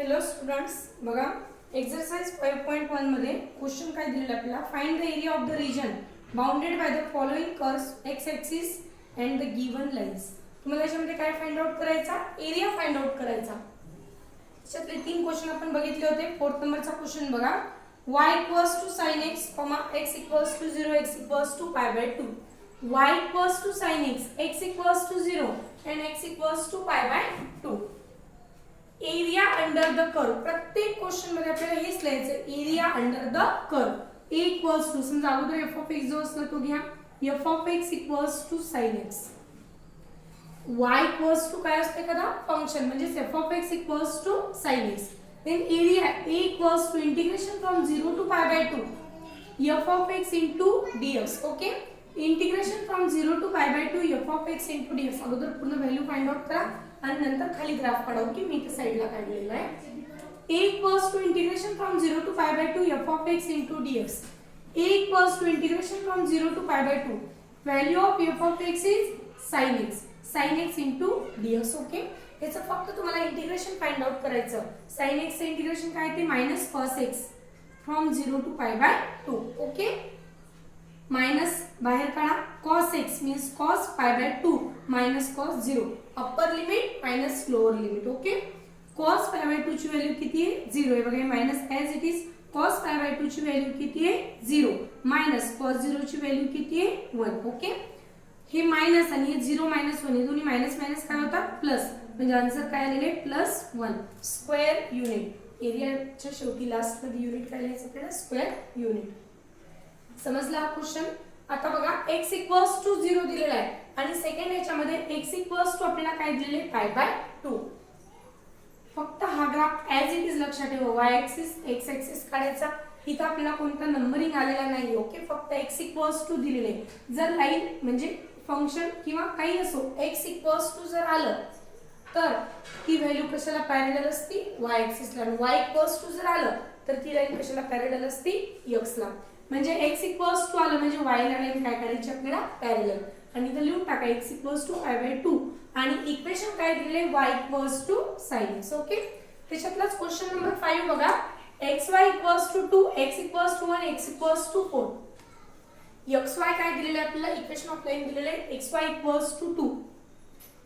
Hello students, बघा exercise 5.1 मध्ये question काय दिलेला आपल्याला, find the area of the region bounded by the following curves x axis and the given lines. तुम्हाला याच्यामध्ये काय फाइंड आउट करायचा, एरिया फाइंड आउट करायचा. त्याच्यातले तीन क्वेश्चन आपण बघितले होते. फोर्थ नंबरचा क्वेश्चन बघा, y equals to sin x, x equals to 0, x equals to pi by 2. y equals to sin x, x equals to 0 and x equals to pi by 2. Area under the curve. प्रत्येक question मध्ये आपल्याला हेच लिहायचं, area under the curve. a equals to, समजा अगोदर f of x जो असला तो घ्या, f of x equals to sin x. y equals to काय असते एखादा फंक्शन, म्हणजे f of x equals to sin x. then area a equals to integration from 0 to pi by 2 f of x into dx. okay, integration from 0 to pi by 2 f of x into dx. अगोदर पूर्ण value find out करा आणि नंतर खाली graph काढा की मी इथे साइडला काढलेला आहे. a equals to integration from 0 to pi by 2 f of x into dx. a equals to integration from 0 to pi by 2 value of f of x is sin x, sin x into dx. okay, याचं फक्त तुम्हाला integration find out करायचं. sin x चे integration काय ते minus cos x from 0 to pi by 2. Okay, minus बाहेर काढा, cos x means cos pi by 2 minus cos 0. Upper limit minus lower limit. Okay, cos pi by 2 ची value किती आहे, 0 आहे. बघा minus as it is cos pi by 2 ची value किती आहे, 0 मायनस cos 0 ची व्हॅल्यू किती आहे, 1. ओके, हे मायनस आणि हे 0 मायनस 1 हे दोन्ही मायनस मायनस काय होतात प्लस, म्हणजे आन्सर काय आलेले +1 स्क्वेअर युनिट. एरियाच्या शेवटी लास्ट मध्ये युनिट काय लिहायचं आपल्याला, स्क्वेअर युनिट. समजला हा क्वेश्चन. आता बघा x इक्वल्स टू 0 दिलेला आहे आणि सेकंड याच्यामध्ये x इक्वल्स टू आपल्याला काय दिलेले पाय बाय 2. फक्त हा ग्राफ ॲज इट इज लक्षात ठेवा, y ॲक्सिस x ॲक्सिस काढायचा. इथं आपल्याला कोणता नंबरिंग आलेला नाही. ओके, फक्त x इक्वल्स टू दिलेले. जर लाईन म्हणजे फंक्शन किंवा काही असो x इक्वल्स टू जर आलं तर ती व्हॅल्यू कशाला पॅरलल असती, y ॲक्सिस ला. y इक्वल्स टू जर आलं तर ती लाईन कशाला पॅरलल असती, x ला. म्हणजे x इक्वल्स टू आलं म्हणजे y ला लाईन काय करायची आपल्याला, पॅरलल. आणि इथं लिहून टाका x equals to pi by 2 आणि इक्वेशन काय दिलेले, y equals to sin x. Okay, त्याच्यातलाच क्वेश्चन नंबर 5 बघा, xy equals to 2, x equals to 1, x equals to 4. xy काय दिलेले आपल्याला, इक्वेशन ऑफ लाईन दिलेले xy equals to 2,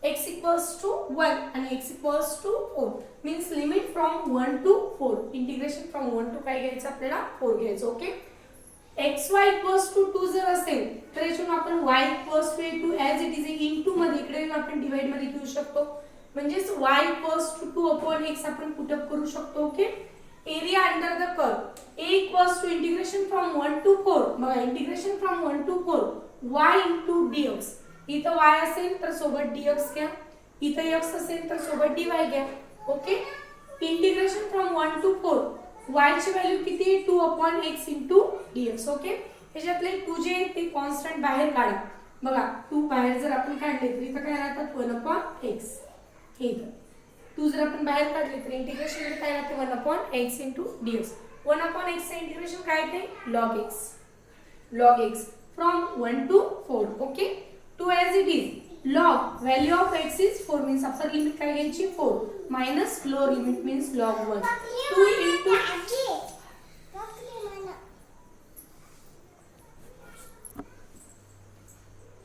x equals to 1 and x equals to 4 means limit from 1 to 4. Integration from 1 to काय घ्यायचं आपल्याला, 4 घ्यायचं. Okay, xy equals to 2 जर असेल तर याच्यातून आपण y equals to a2 as it is into मध्ये इकडे आपण डिवाइड मध्ये घेऊ शकतो. म्हणजे y equals to 2 upon x आपण पुट अप करू शकतो. Okay, area under the curve a equals to integration from 1 to 4. बघा integration from 1 to 4 y into dx. इथं y असेल तर सोबत dx घ्या, इथं x असेल तर सोबत dy घ्या. Okay, integration from 1 to 4 y ची व्हॅल्यू किती आहे, 2 upon x into dx. Okay, ह्याच्यातले 2 जे ते कॉन्स्टंट बाहेर काढा. बघा 2 बाहेर जर आपण काढले तर इथं काय राहतात 1 upon x. हे इथं 2 जर आपण बाहेर काढले तर इंटिग्रेशन मध्ये काय राहते 1 upon x into dx. 1 upon x चे इंटिग्रेशन काय येते, log x. log x from 1 to 4. Okay, 2 as it is. log value of x is 4 means upper limit काय घ्यायची 4 minus lower limit means log 1. 2 into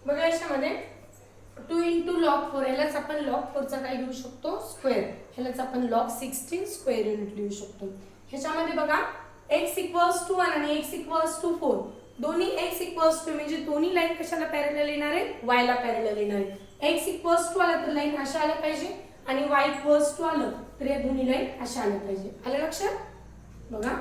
बघा याच्यामध्ये 2 into log 4 यालाच आपण log 4 चा काय घेऊ शकतो, स्क्वेअर. ह्यालाच आपण log 16 स्क्वेअर युनिट लिहू शकतो. ह्याच्यामध्ये बघा x equals to 1 आणि x equals to 4. दोन्ही x इक्वल्स टू म्हणजे दोन्ही लाईन कशाला पॅरलल येणार आहे, y ला पॅरलल येणार आहे. x इक्वल्स टू आला तर लाईन अशा आल्या पाहिजे आणि y इक्वल्स टू आलं तर या दोन्ही लाईन अशा आल्या पाहिजे. आलं लक्षात. बघा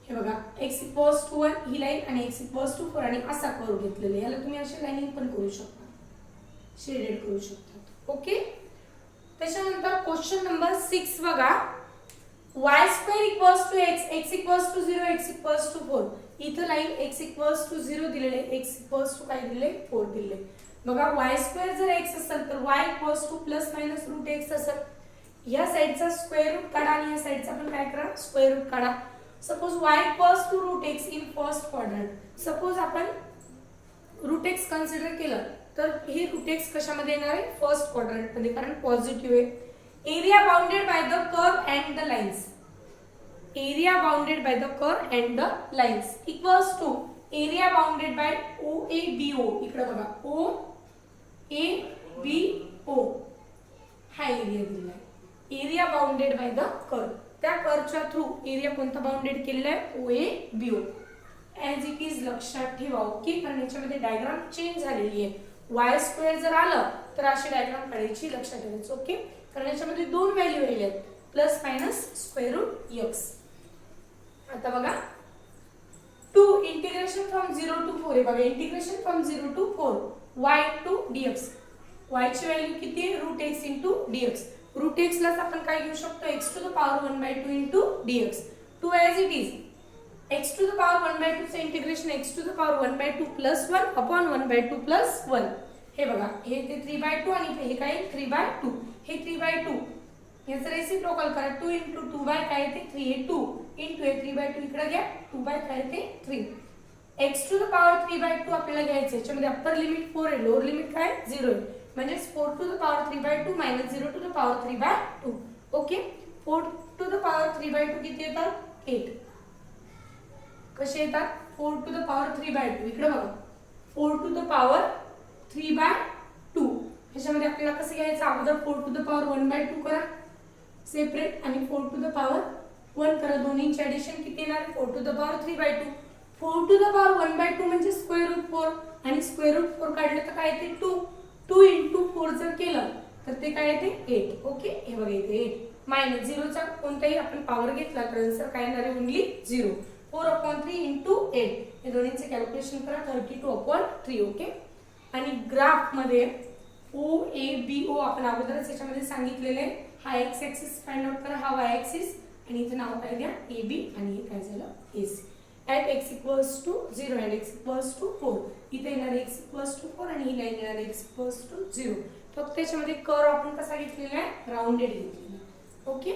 हे बघा x इक्वल्स टू 1 ही लाईन आणि x इक्वल्स टू 4 आणि असा कर्व घेतलेला. याला तुम्ही अशा लाईनिंग पण करू शकता, शेडेड करू शकता. ओके, त्याच्यानंतर क्वेश्चन नंबर 6 बघा, y square equals to x, x equals to 0, x equals to 4. इथं लाईन x equals to 0 दिलेले, x equals to काय दिले 4 दिले. बघा y स्क्वेअर जर x असेल तर y equals to plus minus root x असेल. या साइडचा स्क्वेअर रूट काढा आणि या साइडचा पण काय करा, स्क्वेअर रूट काढा. Suppose y equals to root x in first quadrant. Suppose आपण रूट x कन्सिडर केलं तर हे रूट x कशामध्ये येणार आहे, फर्स्ट क्वाड्रंट मध्ये, कारण पॉझिटिव्ह आहे. Area bounded by the curve and the lines. Area bounded by the curve and the lines equals to area bounded by OABO. इकडे बघा OABO हा एरिया दिलेला आहे. Area bounded by the curve, त्या कर्वच्या थ्रू एरिया कोणता bounded केलेला आहे OABO. ॲज इट इज लक्षात ठेवा. ओके, कारण याच्यामध्ये डायग्राम चेंज झालेली आहे. वाय स्क्वेअर जर आलं तर अशी डायग्राम काढायची, लक्षात ठेवायचं. ओके, कारण याच्यामध्ये दोन व्हॅल्यू आलेल्या आहेत, plus minus square root x. आता बघा 2 इंटिग्रेशन फ्रॉम 0 to 4 आहे बघा. Integration from 0 to 4 y to dx. y ची व्हॅल्यू किती आहे root x into dx. Root x लाच आपण काय घेऊ शकतो x to the power 1/2 into dx. 2 as it is x to the power 1/2 चे integration x to the power 1/2 plus 1 upon 1/2 plus 1. हे बघा हे ते 3/2 आणि हे काय 3/2. हे 3/2 याचं रेसिप्रोकल करा. 2 इंटू 2 बाय काय ते 3 हे 2 इंटू हे 3/2 इकडे घ्या 2 बाय काय ते 3. x टू द पॉवर 3/2 आपल्याला घ्यायचं. याच्यामध्ये अप्पर लिमिट 4 आहे, लोअर लिमिट काय 0 आहे. म्हणजे 4 to the power 3/2 minus 0 to the power 3/2. Okay, 4 to the power 3/2 किती येतात 8. कसे येतात 4 टू द पॉवर 3/2. इकडे बघा 4 टू द पॉवर 3/2. ह्याच्यामध्ये आपल्याला कसं घ्यायचं अगोदर 4 टू द पॉवर 1/2 करा सेपरेट आणि 4 टू द पॉवर 1 करा. दोन्हींचे ऍडिशन किती येणार 4 to the power 3/2. 4 to the power 1/2 म्हणजे स्क्वेअर रूट 4 आणि स्क्वेअर रूट 4 काढलं तर काय येते 2. 2 इंटू 4 जर केलं तर ते काय येते 8. ओके, हे बघा येते 8 मायनस 0 चा कोणताही आपण पॉवर घेतला तर आन्सर काय येणार आहे ओन्ली 0. 4/3 इंटू 8 हे दोन्हींचे कॅल्क्युलेशन करा 32/3. ओके, आणि ग्राफ मध्ये OABO आपण अगोदरच याच्यामध्ये सांगितलेले आहे. हा x ऍक्सिस फाइंड आउट करा, हा y ऍक्सिस आणि इथे नाव काय द्या AB आणि हे काय झालं AC. at x equals to 0 and x equals to 4. इथे येणार x equals to 4 आणि ही लाईन येणार x equals to 0. फक्त याच्यामध्ये कर्व आपण कसा घेतलेला आहे राउंडेड घेतलेला. ओके.